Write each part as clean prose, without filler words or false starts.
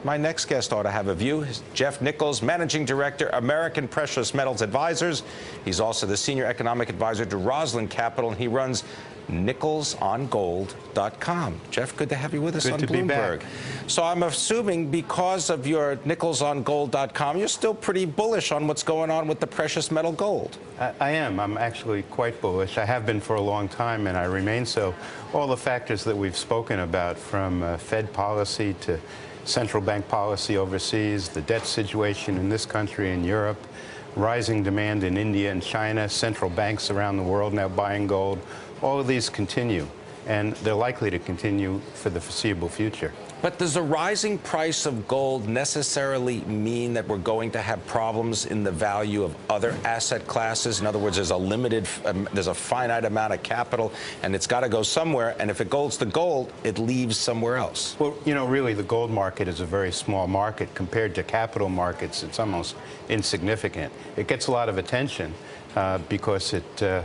my next guest ought to have a view. Jeff Nichols, Managing Director, American Precious Metals Advisors. He's also the Senior Economic Advisor to Roslyn Capital, and he runs nicholsongold.com. Jeff, good to have you with us on Bloomberg. So I'm assuming because of your nicholsongold.com, you're still pretty bullish on what's going on with the precious metal gold. I am. I'm actually quite bullish. I have been for a long time, and I remain so. All the factors that we've spoken about, from Fed policy to central bank policy overseas, the debt situation in this country and Europe, rising demand in India and China, central banks around the world now buying gold, all of these continue, and they're likely to continue for the foreseeable future. But does the rising price of gold necessarily mean that we're going to have problems in the value of other asset classes? In other words, there's a finite amount of capital, and it's got to go somewhere, and if it goes to gold, it leaves somewhere else. Well, you know, really, the gold market is a very small market. Compared to capital markets, it's almost insignificant. It gets a lot of attention because it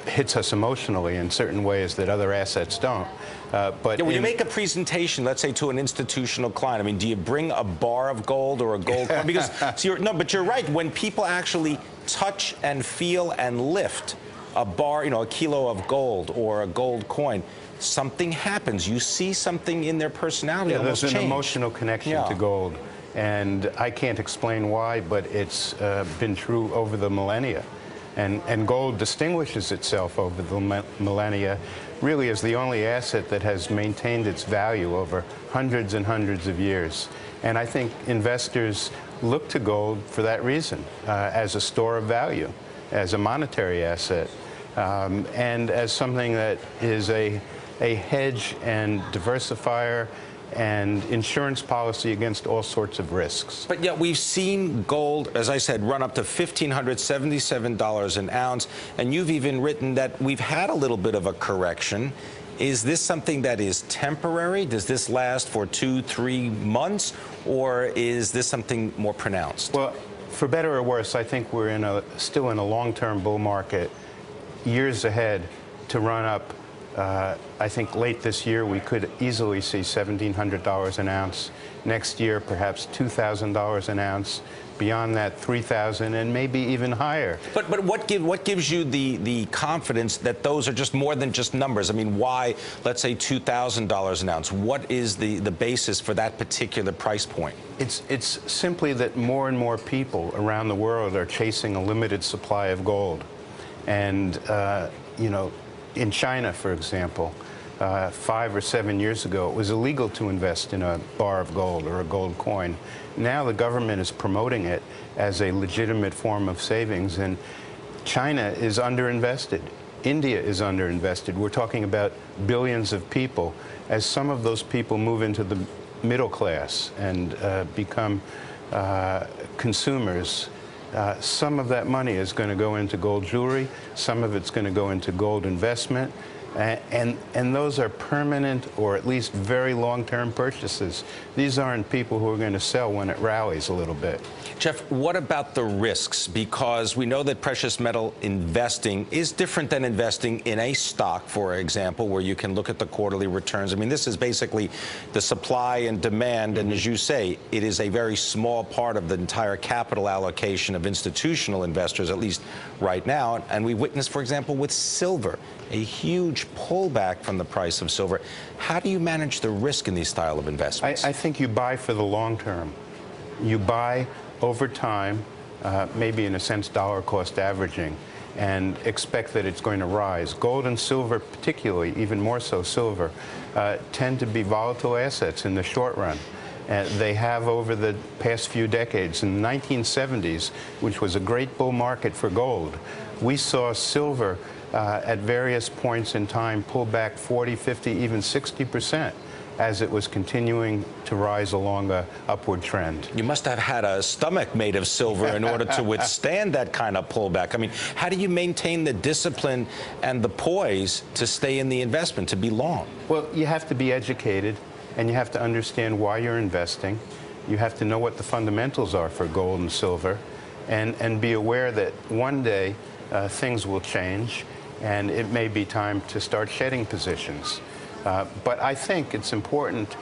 hits us emotionally in certain ways that other assets don't. But yeah, when you make a presentation, let's say to an institutional client, I mean, do you bring a bar of gold or a gold coin? Because but you're right. When people actually touch and feel and lift a bar, you know, a kilo of gold or a gold coin, something happens. You see something in their personality. Yeah, almost there's an change. emotional connection to gold, and I can't explain why, but it's been true over the millennia. And gold distinguishes itself over the millennia really as the only asset that has maintained its value over hundreds and hundreds of years. And I think investors look to gold for that reason, as a store of value, as a monetary asset, and as something that is a hedge and diversifier and insurance policy against all sorts of risks. But yet we've seen gold, as I said, run up to $1,577 an ounce, and you've even written that we've had a little bit of a correction. Is this something that is temporary? Does this last for 2-3 months, or is this something more pronounced? Well, for better or worse, I think we're still in a long-term bull market, years ahead to run up. I think late this year we could easily see $1,700 an ounce. Next year, perhaps $2,000 an ounce. Beyond that, $3,000 and maybe even higher. But what gives you the confidence that those are just more than just numbers? I mean, why, let's say, $2,000 an ounce? What is the basis for that particular price point? It's simply that more and more people around the world are chasing a limited supply of gold. And, you know, in China, for example, 5 or 7 years ago, it was illegal to invest in a bar of gold or a gold coin. Now the government is promoting it as a legitimate form of savings, and China is underinvested. India is underinvested. We're talking about billions of people. As some of those people move into the middle class and become consumers, some of that money is going to go into gold jewelry, some of it's going to go into gold investment, and those are permanent or at least very long-term purchases. These aren't people who are going to sell when it rallies a little bit. Jeff, what about the risks? Because we know that precious metal investing is different than investing in a stock, for example, where you can look at the quarterly returns. I mean, this is basically the supply and demand, and as you say, it is a very small part of the entire capital allocation of institutional investors, at least right now. And we witnessed, for example, with silver, a huge pullback from the price of silver. How do you manage the risk in these style of investments? I think you buy for the long term. You buy over time, maybe in a sense dollar cost averaging, and expect that it's going to rise. Gold and silver, particularly, even more so silver, tend to be volatile assets in the short run. They have over the past few decades. In the 1970s, which was a great bull market for gold, we saw silver at various points in time pull back 40, 50, even 60% as it was continuing to rise along an upward trend. You must have had a stomach made of silver in order to withstand that kind of pullback. I mean, how do you maintain the discipline and the poise to stay in the investment, to be long? Well, you have to be educated, and you have to understand why you're investing. You have to know what the fundamentals are for gold and silver, and be aware that one day things will change, and it may be time to start shedding positions. But I think it's important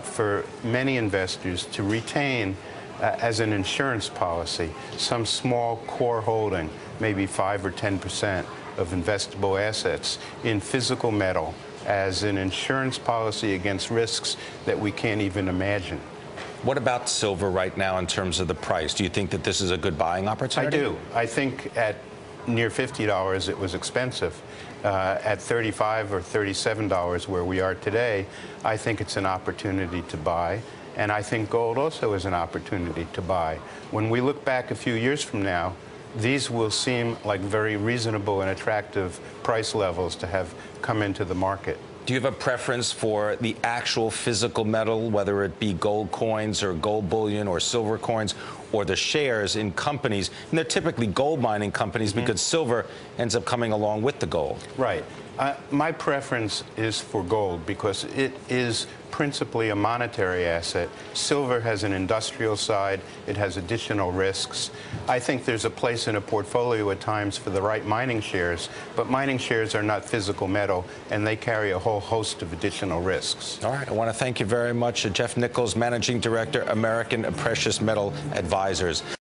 for many investors to retain as an insurance policy some small core holding, maybe 5 or 10% of investable assets in physical metal as an insurance policy against risks that we can't even imagine. What about silver right now in terms of the price? Do you think that this is a good buying opportunity? I do. I think at near $50 it was expensive. At $35 or $37 where we are today, I think it's an opportunity to buy. And I think gold also is an opportunity to buy. When we look back a few years from now, these will seem like very reasonable and attractive price levels to have come into the market. Do you have a preference for the actual physical metal, whether it be gold coins or gold bullion or silver coins, or the shares in companies? And they're typically gold mining companies because silver ends up coming along with the gold. Right. My preference is for gold because it is principally a monetary asset. Silver has an industrial side. It has additional risks. I think there's a place in a portfolio at times for the right mining shares, but mining shares are not physical metal, and they carry a whole host of additional risks. All right. I want to thank you very much, Jeff Nichols, Managing Director, American Precious Metal Advisors.